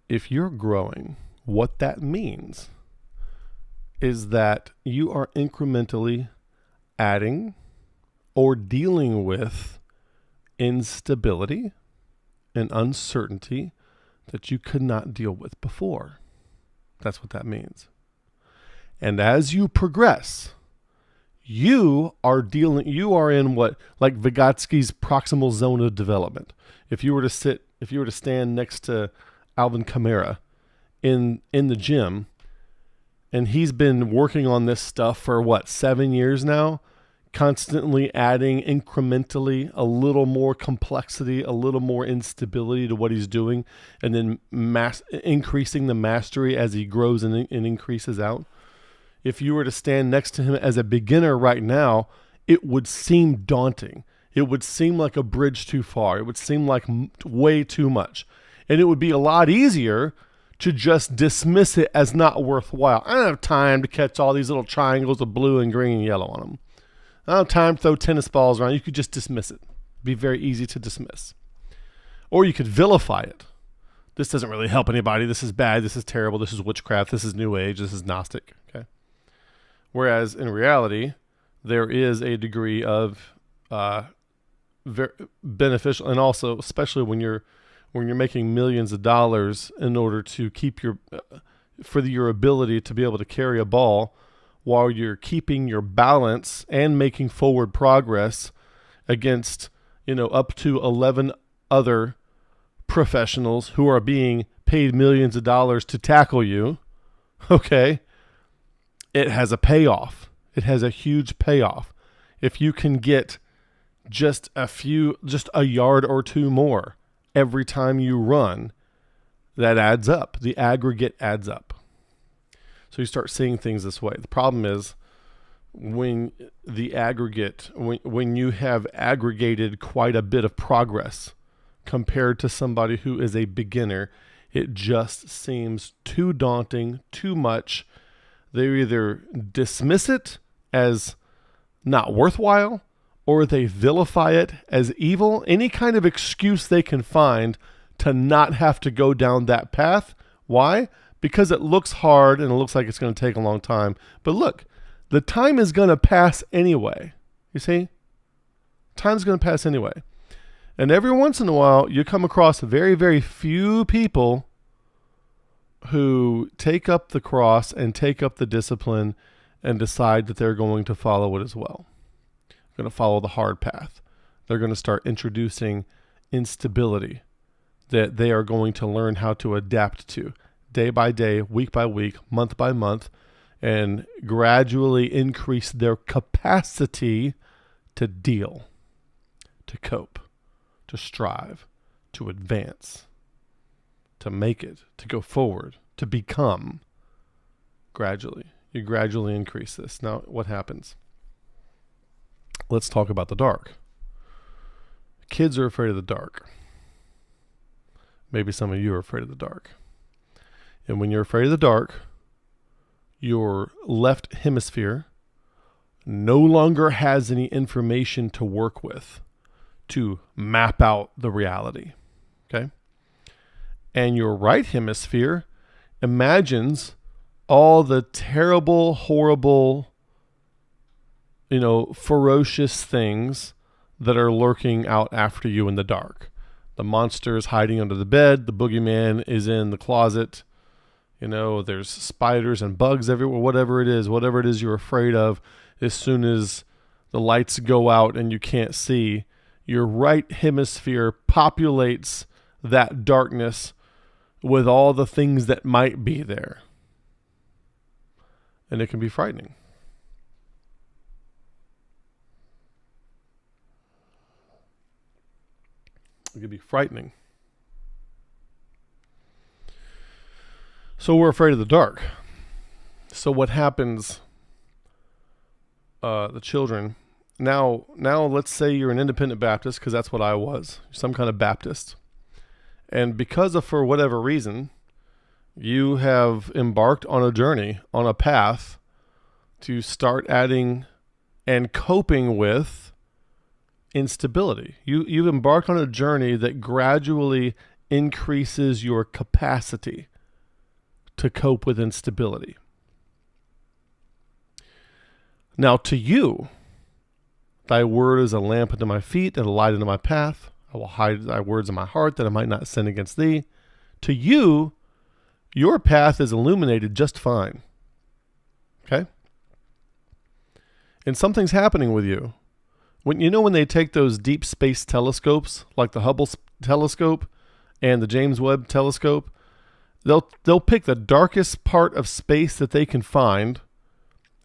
if you're growing, what that means is that you are incrementally adding or dealing with instability and uncertainty that you could not deal with before. That's what that means. And as you progress, you are in what, like Vygotsky's proximal zone of development. If you were to stand next to Alvin Kamara in the gym, and he's been working on this stuff for 7 years now, constantly adding incrementally a little more complexity, a little more instability to what he's doing, and then increasing the mastery as he grows and increases out. If you were to stand next to him as a beginner right now, it would seem daunting. It would seem like a bridge too far. It would seem like way too much. And it would be a lot easier to just dismiss it as not worthwhile. I don't have time to catch all these little triangles of blue and green and yellow on them. I don't have time to throw tennis balls around. You could just dismiss it. It'd be very easy to dismiss. Or you could vilify it. This doesn't really help anybody. This is bad. This is terrible. This is witchcraft. This is New Age. This is Gnostic. Okay. Whereas in reality, there is a degree of very beneficial, and also especially when you're making millions of dollars in order to keep your ability to be able to carry a ball while you're keeping your balance and making forward progress against, up to 11 other professionals who are being paid millions of dollars to tackle you. Okay. It has a payoff. It has a huge payoff. If you can get just a yard or two more every time you run, that adds up. The aggregate adds up. So you start seeing things this way. The problem is when you have aggregated quite a bit of progress compared to somebody who is a beginner, it just seems too daunting, too much. They either dismiss it as not worthwhile, or they vilify it as evil. Any kind of excuse they can find to not have to go down that path. Why? Because it looks hard and it looks like it's going to take a long time. But look, the time is going to pass anyway. You see? Time's going to pass anyway. And every once in a while, you come across very, very few people who take up the cross and take up the discipline and decide that they're going to follow it as well. They're going to follow the hard path. They're going to start introducing instability that they are going to learn how to adapt to day by day, week by week, month by month, and gradually increase their capacity to deal, to cope, to strive, to advance, to make it, to go forward, to become. Gradually. You gradually increase this. Now, what happens? Let's talk about the dark. Kids are afraid of the dark. Maybe some of you are afraid of the dark. And when you're afraid of the dark, your left hemisphere no longer has any information to work with to map out the reality. Okay? And your right hemisphere imagines all the terrible, horrible, ferocious things that are lurking out after you in the dark. The monster is hiding under the bed. The boogeyman is in the closet. There's spiders and bugs everywhere, whatever it is you're afraid of. As soon as the lights go out and you can't see, your right hemisphere populates that darkness with all the things that might be there. And it can be frightening. It can be frightening. So we're afraid of the dark. So what happens, the children, now let's say you're an independent Baptist, because that's what I was, some kind of Baptist. And because of, for whatever reason, you have embarked on a journey, on a path to start adding and coping with instability. You've embarked on a journey that gradually increases your capacity to cope with instability. Now, to you, thy word is a lamp unto my feet and a light unto my path. I will hide thy words in my heart that I might not sin against thee. To you, your path is illuminated just fine. Okay? And something's happening with you. When they take those deep space telescopes, like the Hubble telescope and the James Webb telescope, they'll pick the darkest part of space that they can find,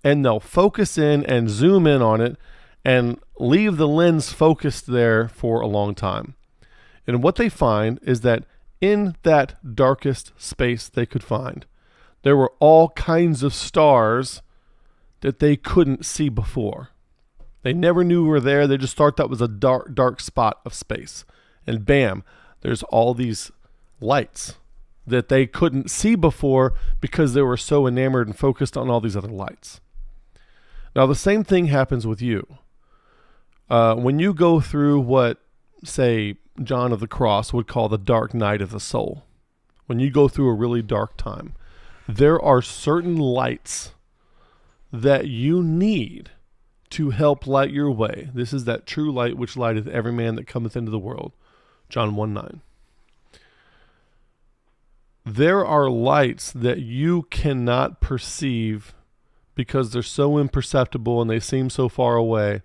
and they'll focus in and zoom in on it and leave the lens focused there for a long time. And what they find is that in that darkest space they could find, there were all kinds of stars that they couldn't see before. They never knew were there. They just thought that was a dark spot of space. And bam, there's all these lights that they couldn't see before because they were so enamored and focused on all these other lights. Now, the same thing happens with you. When you go through what, say, John of the Cross would call the dark night of the soul, when you go through a really dark time, there are certain lights that you need to help light your way. This is that true light which lighteth every man that cometh into the world. John 1:9. There are lights that you cannot perceive because they're so imperceptible and they seem so far away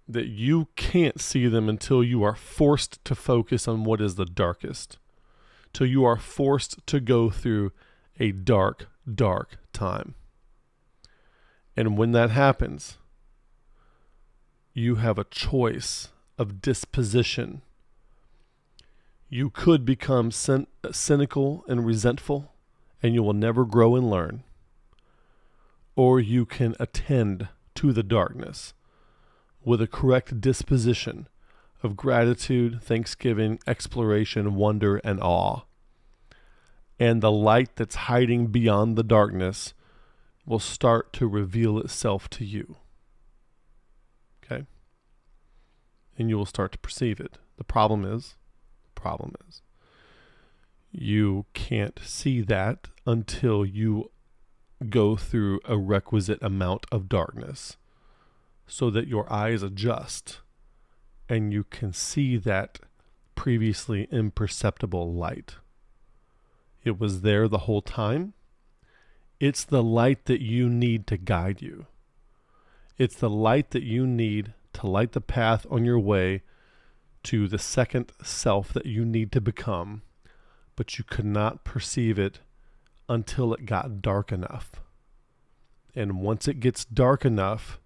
that you can't see them until you are forced to focus on what is the darkest, till you are forced to go through a dark time. And when that happens, you have a choice of disposition. You could become cynical and resentful, and you will never grow and learn. Or you can attend to the darkness with a correct disposition of gratitude, thanksgiving, exploration, wonder, and awe. And the light that's hiding beyond the darkness will start to reveal itself to you. Okay? And you will start to perceive it. The problem is, you can't see that until you go through a requisite amount of darkness so that your eyes adjust and you can see that previously imperceptible light. It was there the whole time. It's the light that you need to guide you. It's the light that you need to light the path on your way to the second self that you need to become, but you could not perceive it until it got dark enough. And once it gets dark enough,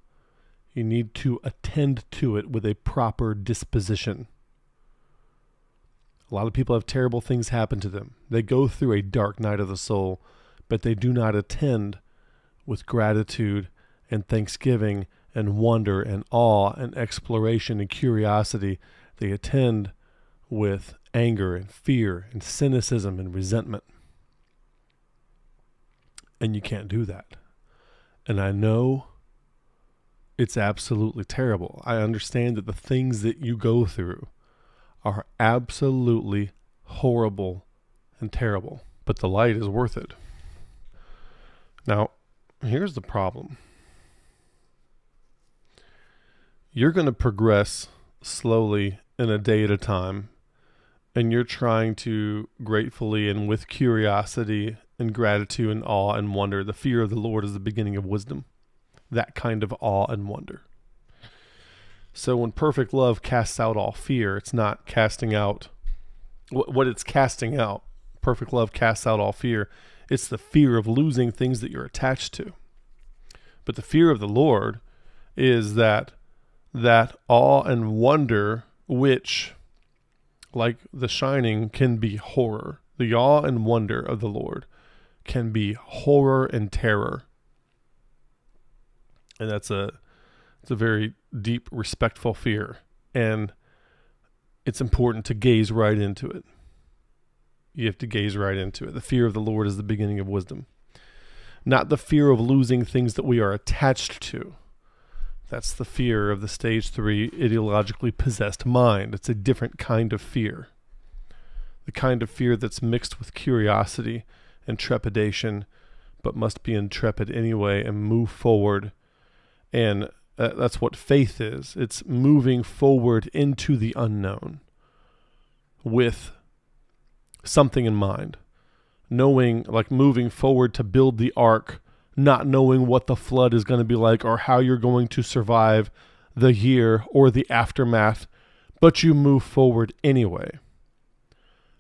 you need to attend to it with a proper disposition. A lot of people have terrible things happen to them. They go through a dark night of the soul, but they do not attend with gratitude and thanksgiving and wonder and awe and exploration and curiosity. They attend with anger and fear and cynicism and resentment. And you can't do that. And I know it's absolutely terrible. I understand that the things that you go through are absolutely horrible and terrible, but the light is worth it. Now, here's the problem. You're going to progress slowly in a day at a time, and you're trying to gratefully and with curiosity and gratitude and awe and wonder. The fear of the Lord is the beginning of wisdom. That kind of awe and wonder. So when perfect love casts out all fear, it's not casting out what it's casting out. Perfect love casts out all fear. It's the fear of losing things that you're attached to. But the fear of the Lord is that awe and wonder, which, like The Shining, can be horror. The awe and wonder of the Lord can be horror and terror. And it's a very deep, respectful fear. And it's important to gaze right into it. You have to gaze right into it. The fear of the Lord is the beginning of wisdom. Not the fear of losing things that we are attached to. That's the fear of the stage 3 ideologically possessed mind. It's a different kind of fear. the kind of fear that's mixed with curiosity and trepidation, but must be intrepid anyway and move forward. And that's what faith is. It's moving forward into the unknown with something in mind. Knowing, like moving forward to build the ark, not knowing what the flood is going to be like or how you're going to survive the year or the aftermath, but you move forward anyway.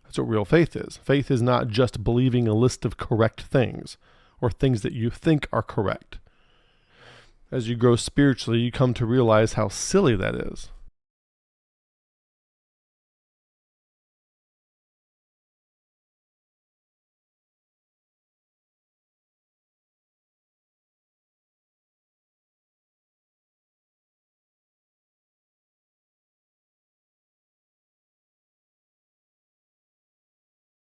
That's what real faith is. Faith is not just believing a list of correct things or things that you think are correct. As you grow spiritually, you come to realize how silly that is.